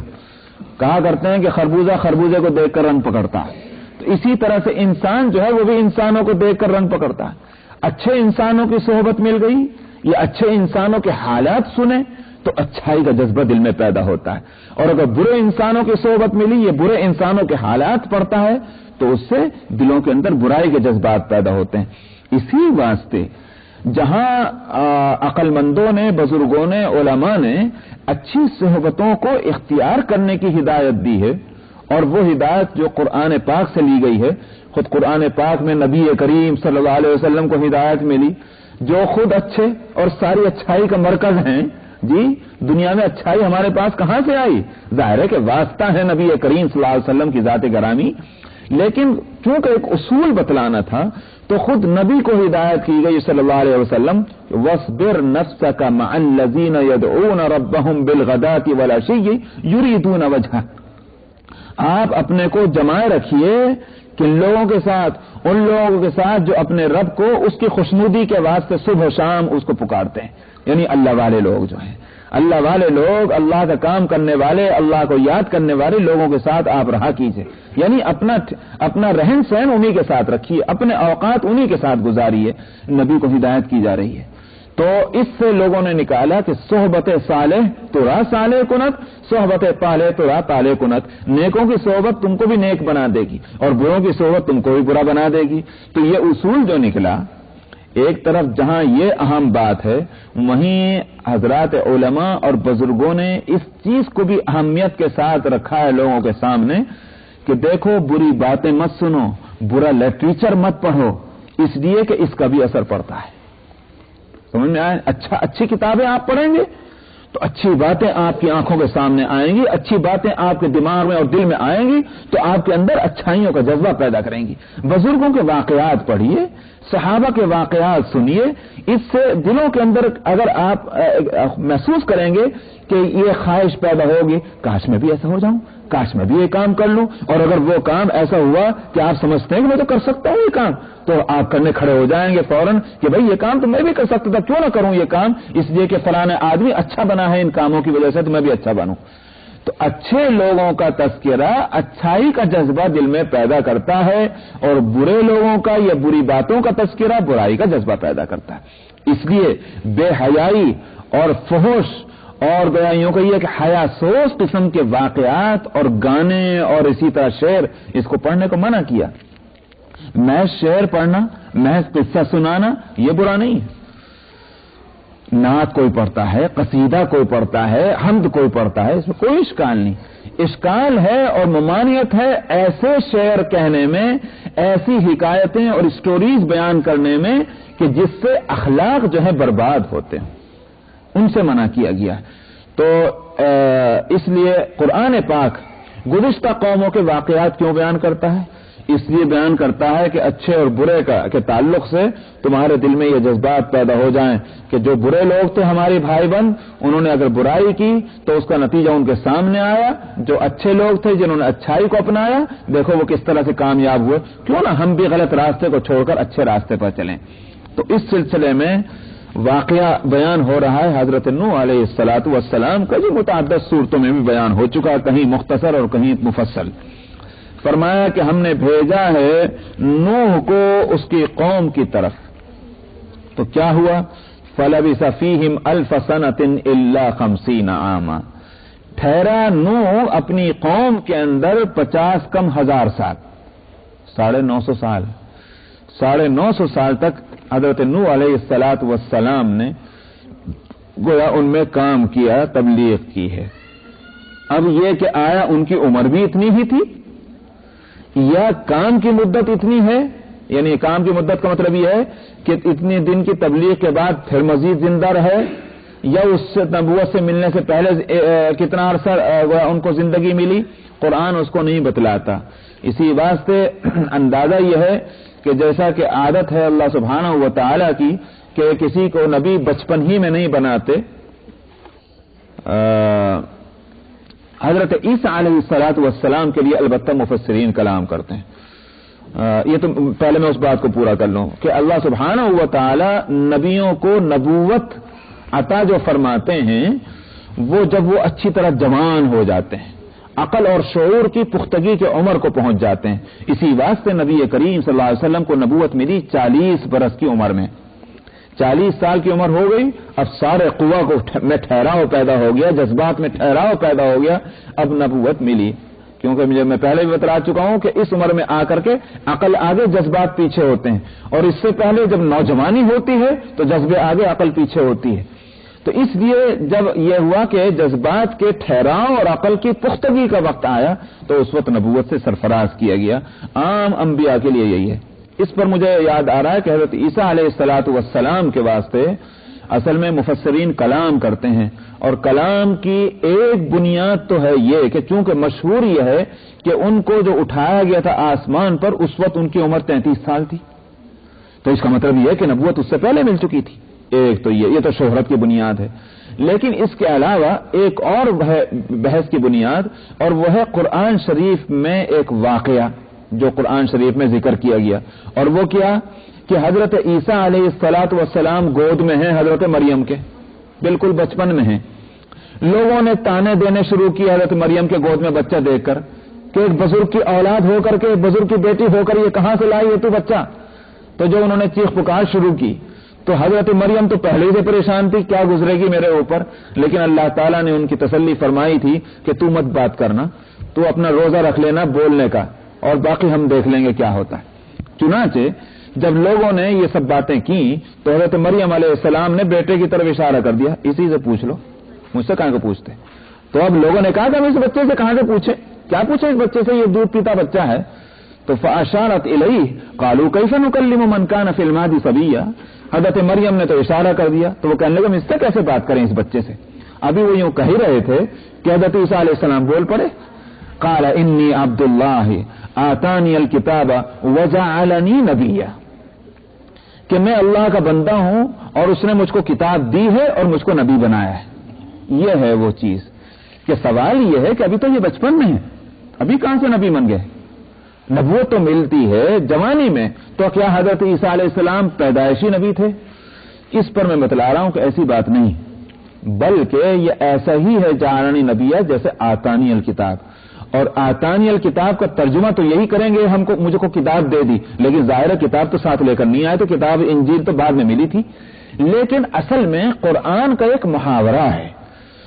[SPEAKER 1] کہا کرتے ہیں کہ خربوزے کو دیکھ کر رنگ پکڑتا ہے. تو اسی طرح سے انسان جو ہے وہ بھی انسانوں کو دیکھ کر رنگ پکڑتا ہے. اچھے انسانوں کی صحبت مل گئی یا اچھے انسانوں کے حالات سنے تو اچھائی کا جذبہ دل میں پیدا ہوتا ہے. اور اگر برے انسانوں کی صحبت ملی یا برے انسانوں کے حالات پڑھتا ہے تو اس سے دلوں کے اندر برائی کے جذبات پیدا ہوتے ہیں. اسی واسطے جہاں عقل مندوں نے، بزرگوں نے، علماء نے اچھی صحبتوں کو اختیار کرنے کی ہدایت دی ہے، اور وہ ہدایت جو قرآن پاک سے لی گئی ہے. خود قرآن پاک میں نبی کریم صلی اللہ علیہ وسلم کو ہدایت ملی جو خود اچھے اور ساری اچھائی کا مرکز ہیں. جی دنیا میں اچھائی ہمارے پاس کہاں سے آئی؟ ظاہر ہے کہ واسطہ ہے نبی کریم صلی اللہ علیہ وسلم کی ذات گرامی، لیکن چونکہ ایک اصول بتلانا تھا تو خود نبی کو ہدایت کی گئی صلی اللہ علیہ وسلم، وَاصْبِرْ نَفْسَكَ مَعَ الَّذِينَ يَدْعُونَ رَبَّهُمْ بِالْغَدَاةِ وَالْعَشِيِّ يُرِيدُونَ وَجْهَهُ. آپ اپنے کو جمائے رکھیے کہ لوگوں کے ساتھ، ان لوگوں کے ساتھ جو اپنے رب کو اس کی خوشنودی کے واسطے صبح و شام اس کو پکارتے ہیں، یعنی اللہ والے لوگ جو ہیں، اللہ والے لوگ، اللہ کا کام کرنے والے، اللہ کو یاد کرنے والے لوگوں کے ساتھ آپ رہا کیجئے. یعنی اپنا رہن سہن انہی کے ساتھ رکھیے، اپنے اوقات انہی کے ساتھ گزاریے. نبی کو ہدایت کی جا رہی ہے. تو اس سے لوگوں نے نکالا کہ صحبت صالح تو راہ صالح کنت، صحبت طالح تو راہ طالح کنت. نیکوں کی صحبت تم کو بھی نیک بنا دے گی اور بروں کی صحبت تم کو بھی برا بنا دے گی. تو یہ اصول جو نکلا، ایک طرف جہاں یہ اہم بات ہے، وہیں حضرات علماء اور بزرگوں نے اس چیز کو بھی اہمیت کے ساتھ رکھا ہے لوگوں کے سامنے کہ دیکھو بری باتیں مت سنو، برا لٹریچر مت پڑھو، اس لیے کہ اس کا بھی اثر پڑتا ہے. سمجھ میں آئے؟ اچھی کتابیں آپ پڑھیں گے تو اچھی باتیں آپ کی آنکھوں کے سامنے آئیں گی، اچھی باتیں آپ کے دماغ میں اور دل میں آئیں گی تو آپ کے اندر اچھائیوں کا جذبہ پیدا کریں گی. بزرگوں کے واقعات پڑھیے، صحابہ کے واقعات سنیے، اس سے دلوں کے اندر اگر آپ محسوس کریں گے کہ یہ خواہش پیدا ہوگی کاش میں بھی ایسا ہو جاؤں، کاش میں بھی یہ کام کر لوں. اور اگر وہ کام ایسا ہوا کہ آپ سمجھتے ہیں کہ میں تو کر سکتا ہوں یہ کام، تو آپ کرنے کھڑے ہو جائیں گے فوراً کہ بھئی یہ کام تو میں بھی کر سکتا تھا، کیوں نہ کروں یہ کام، اس لیے کہ فلاں آدمی اچھا بنا ہے ان کاموں کی وجہ سے تو میں بھی اچھا بنوں. تو اچھے لوگوں کا تذکرہ اچھائی کا جذبہ دل میں پیدا کرتا ہے، اور برے لوگوں کا یا بری باتوں کا تذکرہ برائی کا جذبہ پیدا کرتا ہے. اس لیے بے حیائی اور فحش اور گویا یوں کہیے کہ حیا سوز قسم کے واقعات اور گانے اور اسی طرح شعر، اس کو پڑھنے کو منع کیا. محض شعر پڑھنا، محض قصہ سنانا یہ برا نہیں ہے. نعت کوئی پڑھتا ہے، قصیدہ کوئی پڑھتا ہے، حمد کوئی پڑھتا ہے، اس میں کوئی اشکال نہیں. اشکال ہے اور ممانعت ہے ایسے شعر کہنے میں، ایسی حکایتیں اور اسٹوریز بیان کرنے میں کہ جس سے اخلاق جو ہے برباد ہوتے ہیں، ان سے منع کیا گیا. تو اس لیے قرآن پاک گزشتہ قوموں کے واقعات کیوں بیان کرتا ہے؟ اس لیے بیان کرتا ہے کہ اچھے اور برے کے تعلق سے تمہارے دل میں یہ جذبات پیدا ہو جائیں کہ جو برے لوگ تھے ہمارے بھائی بہن، انہوں نے اگر برائی کی تو اس کا نتیجہ ان کے سامنے آیا. جو اچھے لوگ تھے جنہوں نے اچھائی کو اپنایا، دیکھو وہ کس طرح سے کامیاب ہوئے. کیوں نہ ہم بھی غلط راستے کو چھوڑ کر اچھے راستے پر چلیں. تو اس سلسلے میں واقعہ بیان ہو رہا ہے حضرت نوح علیہ الصلوۃ والسلام کا، جو متعدد صورتوں میں بھی بیان ہو چکا، کہیں مختصر اور کہیں مفصل. فرمایا کہ ہم نے بھیجا ہے نوح کو اس کی قوم کی طرف. تو کیا ہوا؟ فَلَبِثَ فِيهِمْ أَلْفَ سَنَةٍ إِلَّا 50 عَامًا. ٹھہرا نوح اپنی قوم کے اندر 50 کم ہزار سال، 950 سال، 950 سال تک حضرت نوح علیہ الصلوۃ والسلام نے گویا ان میں کام کیا، تبلیغ کی ہے. اب یہ کہ آیا ان کی عمر بھی اتنی ہی تھی یا کام کی مدت اتنی ہے؟ یعنی کام کی مدت کا مطلب یہ ہے کہ اتنے دن کی تبلیغ کے بعد پھر مزید زندہ رہے، یا اس سے نبوت سے ملنے سے پہلے کتنا عرصہ ان کو زندگی ملی. قرآن اس کو نہیں بتلاتا. اسی واسطے اندازہ یہ ہے کہ جیسا کہ عادت ہے اللہ سبحانہ و تعالی کی کہ کسی کو نبی بچپن ہی میں نہیں بناتے. حضرت عیسیٰ علیہ الصلوۃ والسلام کے لیے البتہ مفسرین کلام کرتے ہیں، یہ تو پہلے میں اس بات کو پورا کر لوں کہ اللہ سبحانہ و تعالی نبیوں کو نبوت عطا جو فرماتے ہیں وہ جب وہ اچھی طرح جوان ہو جاتے ہیں، عقل اور شعور کی پختگی کے عمر کو پہنچ جاتے ہیں. اسی واسطے نبی کریم صلی اللہ علیہ وسلم کو نبوت ملی 40 برس کی عمر میں. 40 سال کی عمر ہو گئی، اب سارے قوا کو میں ٹھہراؤ پیدا ہو گیا، جذبات میں ٹھہراؤ پیدا ہو گیا، اب نبوت ملی. کیونکہ میں پہلے بھی بتلا چکا ہوں کہ اس عمر میں آ کر کے عقل آگے جذبات پیچھے ہوتے ہیں، اور اس سے پہلے جب نوجوانی ہوتی ہے تو جذبے آگے عقل پیچھے ہوتی ہے. تو اس لیے جب یہ ہوا کہ جذبات کے ٹھہراؤ اور عقل کی پختگی کا وقت آیا تو اس وقت نبوت سے سرفراز کیا گیا. عام انبیاء کے لیے یہی ہے. اس پر مجھے یاد آ رہا ہے کہ حضرت عیسیٰ علیہ الصلوۃ والسلام کے واسطے اصل میں مفسرین کلام کرتے ہیں، اور کلام کی ایک بنیاد تو ہے یہ کہ چونکہ مشہور یہ ہے کہ ان کو جو اٹھایا گیا تھا آسمان پر اس وقت ان کی عمر 33 سال تھی، تو اس کا مطلب یہ ہے کہ نبوت اس سے پہلے مل چکی تھی. ایک تو یہ تو شہرت کی بنیاد ہے. لیکن اس کے علاوہ ایک اور بحث کی بنیاد، اور وہ ہے قرآن شریف میں ایک واقعہ جو قرآن شریف میں ذکر کیا گیا. اور وہ کیا کہ حضرت عیسیٰ علیہ الصلوۃ والسلام گود میں ہیں حضرت مریم کے، بالکل بچپن میں ہیں. لوگوں نے تانے دینے شروع کیے حضرت مریم کے گود میں بچہ دیکھ کر کہ ایک بزرگ کی اولاد ہو کر کے، ایک بزرگ کی بیٹی ہو کر یہ کہاں سے لائی ہے تو بچہ. تو جو انہوں نے چیخ پکار شروع کی تو حضرت مریم تو پہلے ہی سے پریشان تھی، کیا گزرے گی میرے اوپر. لیکن اللہ تعالیٰ نے ان کی تسلی فرمائی تھی کہ تو مت بات کرنا، تو اپنا روزہ رکھ لینا بولنے کا، اور باقی ہم دیکھ لیں گے کیا ہوتا ہے. چنانچہ جب لوگوں نے یہ سب باتیں کی تو حضرت مریم علیہ السلام نے بیٹے کی طرف اشارہ کر دیا، اسی سے پوچھ لو، مجھ سے کہاں کو پوچھتے. تو اب لوگوں نے کہا کہ ہم اس بچے سے کہاں سے پوچھیں، کیا پوچھیں اس بچے سے، یہ دودھ پیتا بچہ ہے. تو فاشارت الیہ قالوا کیف نکلم من کان فی المہد صبیا. حضرت مریم نے تو اشارہ کر دیا، تو وہ کہنے لگے ہم اس سے کیسے بات کریں اس بچے سے. ابھی وہ یوں کہہ رہے تھے کہ حضرت عیسیٰ علیہ السلام بول پڑے، قال انی عبد اللہ آتانی الکتاب وجعلنی نبیا، کہ میں اللہ کا بندہ ہوں اور اس نے مجھ کو کتاب دی ہے اور مجھ کو نبی بنایا ہے. یہ ہے وہ چیز کہ سوال یہ ہے کہ ابھی تو یہ بچپن میں ہے، ابھی کہاں سے نبی بن گئے. نبوت تو ملتی ہے جوانی میں، تو کیا حضرت عیسیٰ علیہ السلام پیدائشی نبی تھے؟ اس پر میں بتلا رہا ہوں کہ ایسی بات نہیں، بلکہ یہ ایسا ہی ہے جعلنی نبیہ جیسے آتانی الکتاب. اور آتانی الکتاب کا ترجمہ تو یہی کریں گے مجھے کو کتاب دے دی، لیکن ظاہر کتاب تو ساتھ لے کر نہیں آئے، تو کتاب انجیل تو بعد میں ملی تھی. لیکن اصل میں قرآن کا ایک محاورہ ہے،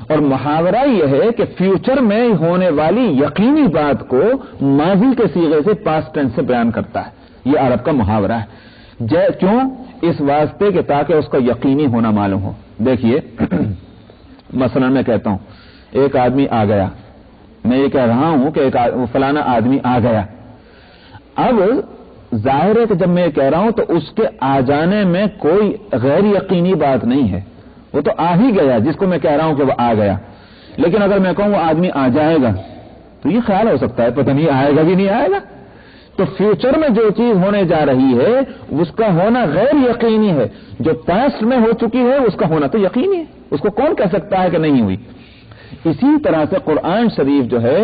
[SPEAKER 1] اور محاورہ یہ ہے کہ فیوچر میں ہونے والی یقینی بات کو ماضی کے صیغے سے پاسٹ ٹینس سے بیان کرتا ہے. یہ عرب کا محاورہ ہے. کیوں؟ اس واسطے کہ تاکہ اس کا یقینی ہونا معلوم ہو. دیکھیے مثلا میں کہتا ہوں ایک آدمی آ گیا، میں یہ کہہ رہا ہوں کہ فلانا آدمی آ گیا. اب ظاہر ہے کہ جب میں یہ کہہ رہا ہوں تو اس کے آ جانے میں کوئی غیر یقینی بات نہیں ہے، وہ تو آ ہی گیا جس کو میں کہہ رہا ہوں کہ وہ آ گیا. لیکن اگر میں کہوں وہ آدمی آ جائے گا تو یہ خیال ہو سکتا ہے پتہ نہیں آئے گا کہ نہیں آئے گا. تو فیوچر میں جو چیز ہونے جا رہی ہے اس کا ہونا غیر یقینی ہے، جو پاسٹ میں ہو چکی ہے اس کا ہونا تو یقینی ہے، اس کو کون کہہ سکتا ہے کہ نہیں ہوئی. اسی طرح سے قرآن شریف جو ہے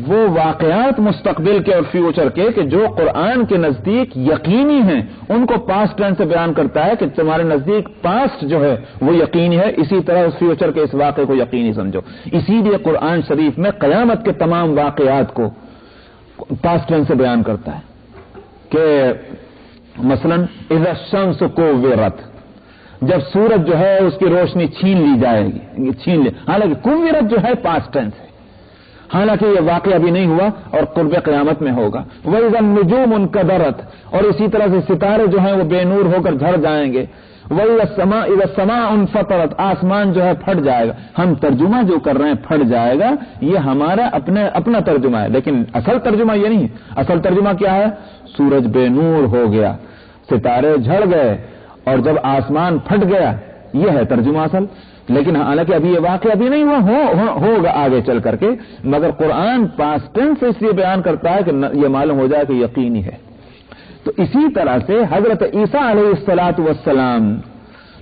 [SPEAKER 1] وہ واقعات مستقبل کے اور فیوچر کے کہ جو قرآن کے نزدیک یقینی ہیں ان کو پاسٹ ٹینس سے بیان کرتا ہے کہ تمہارے نزدیک پاسٹ جو ہے وہ یقینی ہے، اسی طرح اس فیوچر کے اس واقعے کو یقینی سمجھو. اسی لیے قرآن شریف میں قیامت کے تمام واقعات کو پاسٹ ٹینس سے بیان کرتا ہے کہ مثلا اذا الشمس کوورت، جب سورج جو ہے اس کی روشنی چھین لی جائے گی، حالانکہ کوورت جو ہے پاسٹ ٹینس ہے، حالانکہ یہ واقعہ ابھی نہیں ہوا اور قرب قیامت میں ہوگا. وَإِذَا النُّجُومُ انْكَدَرَتْ، اور اسی طرح سے ستارے جو ہیں وہ بے نور ہو کر جھڑ جائیں گے. وَإِذَا السَّمَاءُ انْفَطَرَتْ، آسمان جو ہے پھٹ جائے گا. ہم ترجمہ جو کر رہے ہیں پھٹ جائے گا، یہ ہمارا اپنا ترجمہ ہے، لیکن اصل ترجمہ یہ نہیں ہے. اصل ترجمہ کیا ہے؟ سورج بے نور ہو گیا، ستارے جھڑ گئے اور جب آسمان پھٹ گیا، یہ ہے ترجمہ اصل. لیکن حالانکہ ابھی یہ واقعہ ابھی نہیں ہوا، ہوگا آگے چل کر کے، مگر قرآن پاسٹ ٹینس سے اس لیے بیان کرتا ہے کہ یہ معلوم ہو جائے کہ یقینی ہے. تو اسی طرح سے حضرت عیسیٰ علیہ الصلوۃ والسلام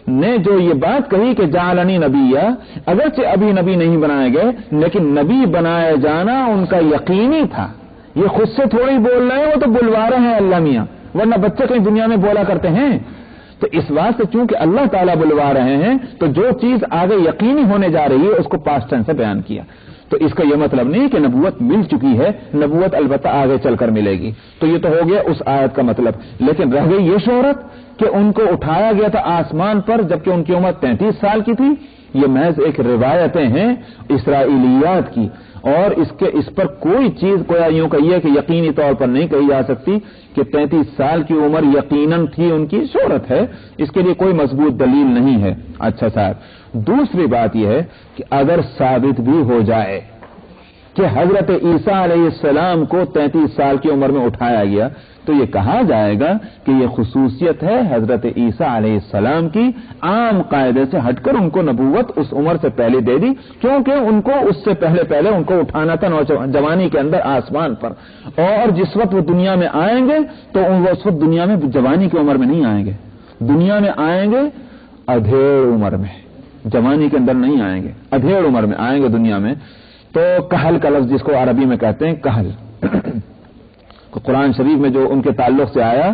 [SPEAKER 1] نے جو یہ بات کہی کہ جعلنی نبیہ، اگرچہ ابھی نبی نہیں بنائے گئے لیکن نبی بنائے جانا ان کا یقینی تھا. یہ خود سے تھوڑی بول رہے ہیں، وہ تو بلوا رہے ہیں اللہ میاں، ورنہ بچے کہیں دنیا میں بولا کرتے ہیں. تو اس واسطے چونکہ اللہ تعالیٰ بلوا رہے ہیں تو جو چیز آگے یقینی ہونے جا رہی ہے اس کو پاسٹ ٹینس سے بیان کیا. تو اس کا یہ مطلب نہیں کہ نبوت مل چکی ہے، نبوت البتہ آگے چل کر ملے گی. تو یہ تو ہو گیا اس آیت کا مطلب. لیکن رہ گئی یہ شہرت کہ ان کو اٹھایا گیا تھا آسمان پر جبکہ ان کی عمر 33 سال کی تھی. یہ محض ایک روایتیں ہیں اسرائیلیات کی، اور اس پر کوئی چیز کوئی یوں کہیے کہ یقینی طور پر نہیں کہی جا سکتی کہ 33 سال کی عمر یقیناً تھی ان کی. شہرت ہے، اس کے لیے کوئی مضبوط دلیل نہیں ہے. اچھا صاحب، دوسری بات یہ ہے کہ اگر ثابت بھی ہو جائے کہ حضرت عیسیٰ علیہ السلام کو 33 سال کی عمر میں اٹھایا گیا تو یہ کہا جائے گا کہ یہ خصوصیت ہے حضرت عیسیٰ علیہ السلام کی، عام قاعدے سے ہٹ کر ان کو نبوت اس عمر سے پہلے دے دی، کیونکہ ان کو اس سے پہلے ان کو اٹھانا تھا جوانی کے اندر آسمان پر. اور جس وقت وہ دنیا میں آئیں گے تو وہ اس وقت دنیا میں جوانی کی عمر میں نہیں آئیں گے، دنیا میں آئیں گے ادھیڑ عمر میں، جوانی کے اندر نہیں آئیں گے، ادھیڑ عمر میں آئیں گے دنیا میں. تو کہل کا لفظ جس کو عربی میں کہتے ہیں کہل، قرآن شریف میں جو ان کے تعلق سے آیا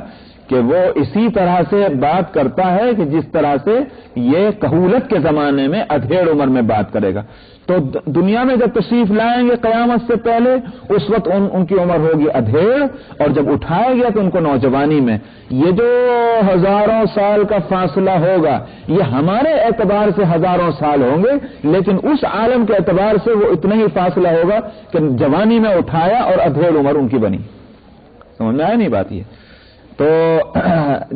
[SPEAKER 1] کہ وہ اسی طرح سے بات کرتا ہے کہ جس طرح سے یہ کہولت کے زمانے میں ادھیڑ عمر میں بات کرے گا. تو دنیا میں جب تشریف لائیں گے قیامت سے پہلے اس وقت ان کی عمر ہوگی ادھیڑ، اور جب اٹھایا گیا تو ان کو نوجوانی میں. یہ جو ہزاروں سال کا فاصلہ ہوگا یہ ہمارے اعتبار سے ہزاروں سال ہوں گے، لیکن اس عالم کے اعتبار سے وہ اتنا ہی فاصلہ ہوگا کہ جوانی میں اٹھایا اور ادھیڑ عمر ان کی بنی. سمجھ میں آیا نہیں بات یہ؟ تو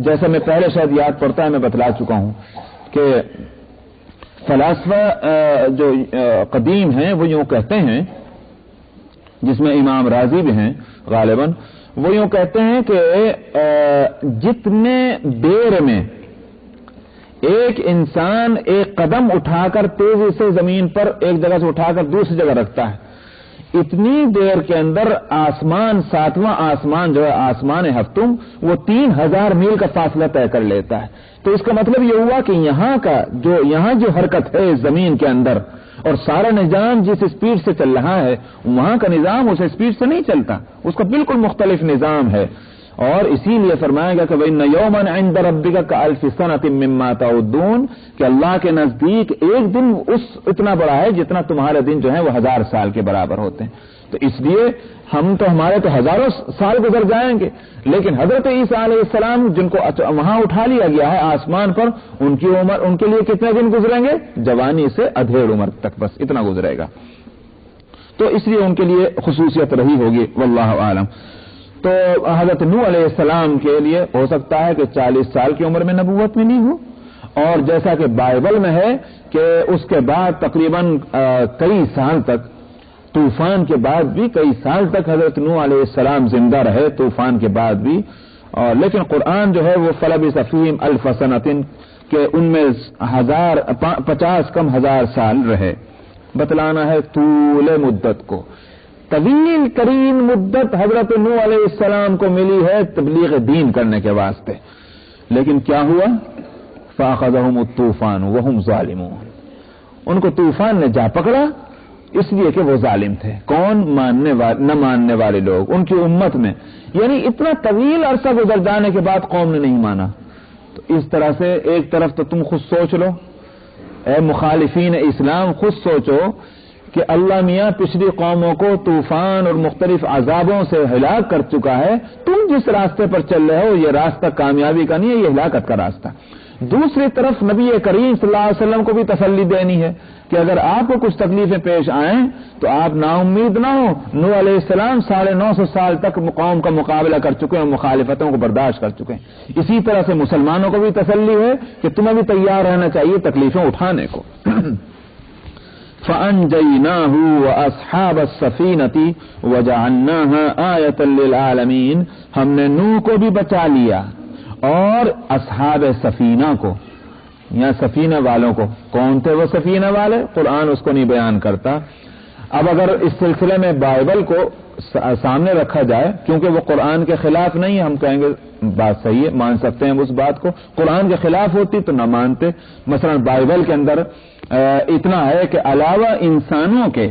[SPEAKER 1] جیسے میں پہلے شاید یاد پڑتا ہے، میں بتلا چکا ہوں کہ فلاسفہ جو قدیم ہیں وہ یوں کہتے ہیں، جس میں امام راضی بھی ہیں غالباً، وہ یوں کہتے ہیں کہ جتنے دیر میں ایک انسان ایک قدم اٹھا کر تیزی سے زمین پر ایک جگہ سے اٹھا کر دوسری جگہ رکھتا ہے، اتنی دیر کے اندر آسمان، ساتواں آسمان جو ہے آسمان ہفتم، وہ 3000 میل کا فاصلہ طے کر لیتا ہے. تو اس کا مطلب یہ ہوا کہ یہاں جو حرکت ہے زمین کے اندر اور سارا نظام جس اسپیڈ سے چل رہا ہے وہاں کا نظام اس اسپیڈ سے نہیں چلتا، اس کا بالکل مختلف نظام ہے. اور اسی لیے فرمایا گیا کہ وَإِنَّ يَوْمًا عِندَ رَبِّكَ كَأَلْفِ سَنَةٍ مِّمَّا تَعُدُّونَ، کہ اللہ کے نزدیک ایک دن اتنا بڑا ہے جتنا تمہارے دن جو ہے وہ 1000 سال کے برابر ہوتے ہیں. تو اس لیے ہمارے تو ہزاروں سال گزر جائیں گے، لیکن حضرت عیسیٰ علیہ السلام جن کو وہاں اٹھا لیا گیا ہے آسمان پر، ان کی عمر ان کے لیے کتنے دن گزریں گے؟ جوانی سے ادھیڑ عمر تک، بس اتنا گزرے گا. تو اس لیے ان کے لیے خصوصیت رہی ہوگی، واللہ عالم. تو حضرت نوح علیہ السلام کے لیے ہو سکتا ہے کہ 40 سال کی عمر میں نبوت ملی ہو، اور جیسا کہ بائبل میں ہے کہ اس کے بعد تقریباً کئی سال تک، طوفان کے بعد بھی کئی سال تک حضرت نوح علیہ السلام زندہ رہے، طوفان کے بعد بھی. اور لیکن قرآن جو ہے وہ فلبث فیہم الف سنۃ، کہ ان میں 50 کم 1000 سال رہے. بتلانا ہے طول مدت کو. طویل ترین مدت حضرت نوح علیہ السلام کو ملی ہے تبلیغ دین کرنے کے واسطے. لیکن کیا ہوا؟ فاخذہم الطوفان وہم ظالمون، ان کو طوفان نے جا پکڑا اس لیے کہ وہ ظالم تھے. کون؟ نہ ماننے والے لوگ ان کی امت میں، یعنی اتنا طویل عرصہ گزر جانے کے بعد قوم نے نہیں مانا. تو اس طرح سے ایک طرف تو تم خود سوچ لو، اے مخالفین اسلام، خود سوچو کہ اللہ میاں پچھلی قوموں کو طوفان اور مختلف عذابوں سے ہلاک کر چکا ہے. تم جس راستے پر چل رہے ہو یہ راستہ کامیابی کا نہیں ہے، یہ ہلاکت کا راستہ. دوسری طرف نبی کریم صلی اللہ علیہ وسلم کو بھی تسلی دینی ہے کہ اگر آپ کو کچھ تکلیفیں پیش آئیں تو آپ نا امید نہ ہو. نوح علیہ السلام 950 سال تک قوم کا مقابلہ کر چکے ہیں، مخالفتوں کو برداشت کر چکے ہیں. اسی طرح سے مسلمانوں کو بھی تسلی ہے کہ تمہیں بھی تیار رہنا چاہیے تکلیفیں اٹھانے کو. فَأَنْجَيْنَاهُ وَأَصْحَابَ السَّفِينَةِ وَجَعَلْنَاهَا آيَةً لِّلْعَالَمِينَ، ہم نے نوح کو بھی بچا لیا اور اصحاب سفینہ کو، یا سفینہ والوں کو. کون تھے وہ سفینہ والے؟ قرآن اس کو نہیں بیان کرتا. اب اگر اس سلسلے میں بائبل کو سامنے رکھا جائے، کیونکہ وہ قرآن کے خلاف نہیں ہے، ہم کہیں گے بات صحیح ہے، مان سکتے ہیں اس بات کو. قرآن کے خلاف ہوتی تو نہ مانتے. مثلا بائبل کے اندر اتنا ہے کہ علاوہ انسانوں کے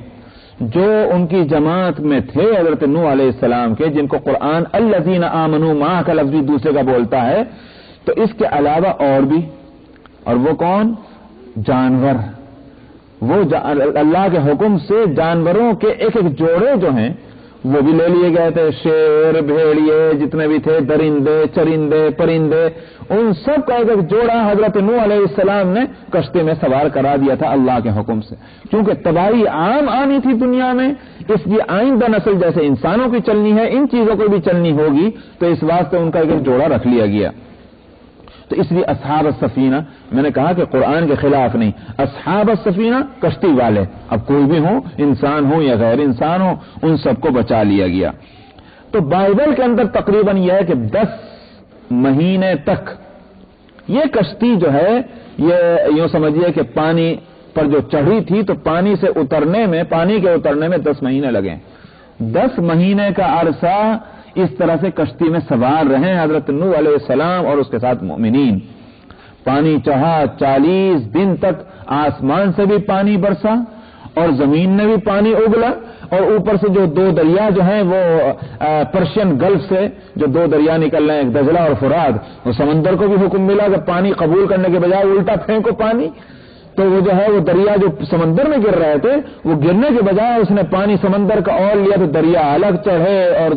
[SPEAKER 1] جو ان کی جماعت میں تھے حضرت نوح علیہ السلام کے، جن کو قرآن الذین آمنوا معہ کا لفظ بھی دوسرے کا بولتا ہے، تو اس کے علاوہ اور بھی، اور وہ کون؟ جانور. وہ اللہ کے حکم سے جانوروں کے ایک ایک جوڑے جو ہیں وہ بھی لے لیے گئے تھے. شیر، بھیڑیے، جتنے بھی تھے، درندے، چرندے، پرندے، ان سب کا ایک ایک جوڑا حضرت نوح علیہ السلام نے کشتی میں سوار کرا دیا تھا اللہ کے حکم سے. کیونکہ تباہی عام آنی تھی دنیا میں، اس لیے آئندہ نسل جیسے انسانوں کی چلنی ہے، ان چیزوں کو بھی چلنی ہوگی، تو اس واسطے ان کا ایک ایک جوڑا رکھ لیا گیا. تو اس لیے اصحاب السفینہ، میں نے کہا کہ قرآن کے خلاف نہیں، اصحاب السفینہ کشتی والے، اب کوئی بھی ہو، انسان ہو یا غیر انسان ہو، ان سب کو بچا لیا گیا. تو بائبل کے اندر تقریباً یہ ہے کہ 10 مہینے تک یہ کشتی جو ہے، یہ یوں سمجھیے کہ پانی پر جو چڑھی تھی، تو پانی سے اترنے میں، پانی کے اترنے میں 10 مہینے لگے. 10 مہینے کا عرصہ اس طرح سے کشتی میں سوار رہے حضرت نوح علیہ السلام اور اس کے ساتھ مومنین. پانی چڑھا، 40 دن تک آسمان سے بھی پانی برسا اور زمین میں بھی پانی اگلا، اور اوپر سے جو 2 دریا جو ہیں وہ پرشین گلف سے جو 2 دریا نکل رہے ہیں، ایک دجلہ اور فرات، وہ سمندر کو بھی حکم ملا کہ پانی قبول کرنے کے بجائے الٹا پھینکو پانی. تو وہ جو ہے وہ دریا جو سمندر میں گر رہے تھے، وہ گرنے کے بجائے اس نے پانی سمندر کا اور لیا، تو دریا الگ چڑھے اور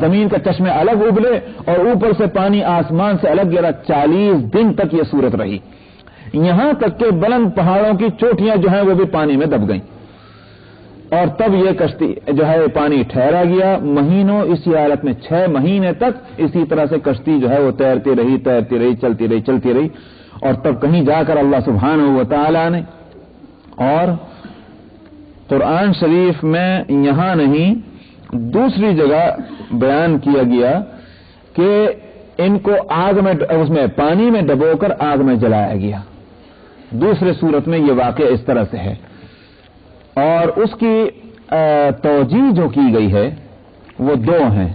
[SPEAKER 1] زمین کا چشمے الگ ابلے اور اوپر سے پانی آسمان سے الگ گرا. 40 دن تک یہ صورت رہی، یہاں تک کہ بلند پہاڑوں کی چوٹیاں جو ہیں وہ بھی پانی میں دب گئیں. اور تب یہ کشتی جو ہے پانی ٹھہرا گیا. مہینوں اسی حالت میں 6 مہینے تک اسی طرح سے کشتی جو ہے وہ تیرتی رہی، چلتی رہی. اور تب کہیں جا کر اللہ سبحانہ و تعالی نے، اور قرآن شریف میں یہاں نہیں دوسری جگہ بیان کیا گیا کہ ان کو آگ میں، اس میں پانی میں ڈبو کر آگ میں جلایا گیا. دوسرے صورت میں یہ واقعہ اس طرح سے ہے. اور اس کی توجیہ جو کی گئی ہے وہ 2 ہیں.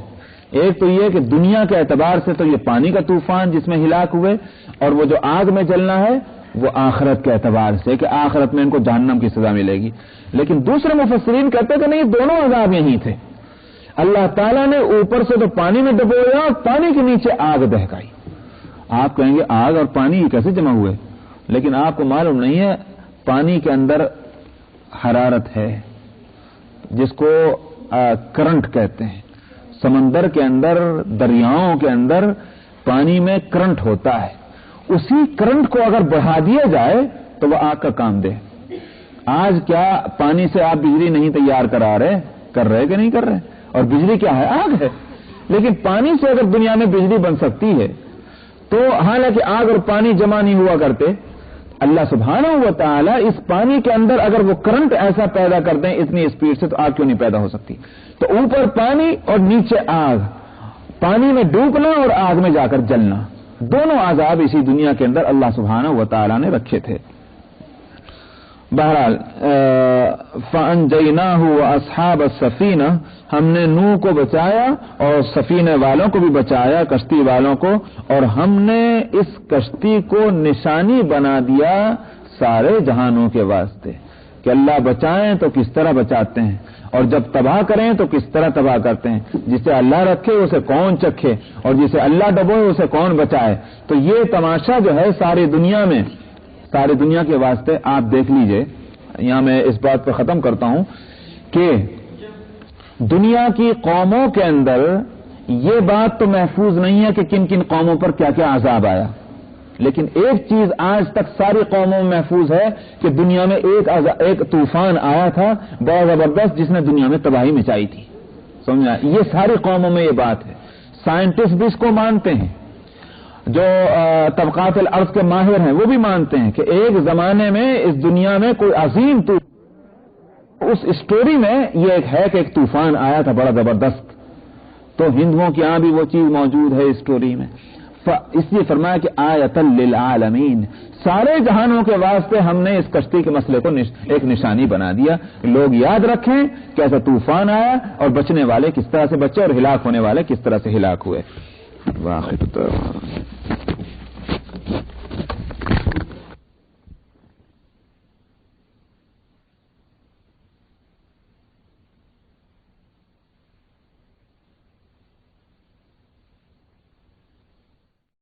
[SPEAKER 1] ایک تو یہ کہ دنیا کے اعتبار سے تو یہ پانی کا طوفان جس میں ہلاک ہوئے، اور وہ جو آگ میں جلنا ہے وہ آخرت کے اعتبار سے کہ آخرت میں ان کو جہنم کی سزا ملے گی. لیکن دوسرے مفسرین کہتے ہیں کہ نہیں، دونوں عذاب یہی تھے. اللہ تعالیٰ نے اوپر سے تو پانی میں ڈبویا اور پانی کے نیچے آگ دہکائی. آپ کہیں گے آگ اور پانی یہ کیسے جمع ہوئے؟ لیکن آپ کو معلوم نہیں ہے پانی کے اندر حرارت ہے جس کو کرنٹ کہتے ہیں. سمندر کے اندر، دریاؤں کے اندر پانی میں کرنٹ ہوتا ہے. اسی کرنٹ کو اگر بڑھا دیا جائے تو وہ آگ کا کام دے. آج کیا پانی سے آپ بجلی نہیں تیار کر رہے کہ نہیں کر رہے؟ اور بجلی کیا ہے؟ آگ ہے. لیکن پانی سے اگر دنیا میں بجلی بن سکتی ہے تو حالانکہ آگ اور پانی جمع نہیں ہوا کرتے، اللہ سبحانہ و تعالی اس پانی کے اندر اگر وہ کرنٹ ایسا پیدا کر دیں اتنی اسپیڈ سے، تو آگ کیوں نہیں پیدا ہو سکتی؟ تو اوپر پانی اور نیچے آگ، پانی میں ڈوبنا اور آگ میں جا کر جلنا، دونوں عذاب اسی دنیا کے اندر اللہ سبحانہ و تعالی نے رکھے تھے. بہرحال فَأَنْجَيْنَاهُ وَأَصْحَابَ السَّفِينَةِ، ہم نے نوح کو بچایا اور سفینے والوں کو بھی بچایا، کشتی والوں کو، اور ہم نے اس کشتی کو نشانی بنا دیا سارے جہانوں کے واسطے کہ اللہ بچائیں تو کس طرح بچاتے ہیں، اور جب تباہ کریں تو کس طرح تباہ کرتے ہیں. جسے اللہ رکھے اسے کون چکھے، اور جسے اللہ ڈبوئے اسے کون بچائے. تو یہ تماشا جو ہے ساری دنیا میں، ساری دنیا کے واسطے آپ دیکھ لیجئے. یہاں میں اس بات پہ ختم کرتا ہوں کہ دنیا کی قوموں کے اندر یہ بات تو محفوظ نہیں ہے کہ کن کن قوموں پر کیا کیا عذاب آیا، لیکن ایک چیز آج تک ساری قوموں میں محفوظ ہے کہ دنیا میں ایک طوفان آیا تھا بڑا زبردست جس نے دنیا میں تباہی مچائی تھی. سمجھا؟ یہ ساری قوموں میں یہ بات ہے. سائنٹسٹ بھی اس کو مانتے ہیں، جو طبقات الارض کے ماہر ہیں وہ بھی مانتے ہیں کہ ایک زمانے میں اس دنیا میں کوئی عظیم اس اسٹوری میں یہ ایک ہے کہ ایک طوفان آیا تھا بڑا زبردست. تو ہندوؤں کے یہاں بھی وہ چیز موجود ہے اسٹوری میں. اس لیے فرمایا کہ آیۃ للعالمین، سارے جہانوں کے واسطے ہم نے اس کشتی کے مسئلے کو ایک نشانی بنا دیا. لوگ یاد رکھیں کہ ایسا طوفان آیا اور بچنے والے کس طرح سے بچے اور ہلاک ہونے والے کس طرح سے ہلاک ہوئے. واقعی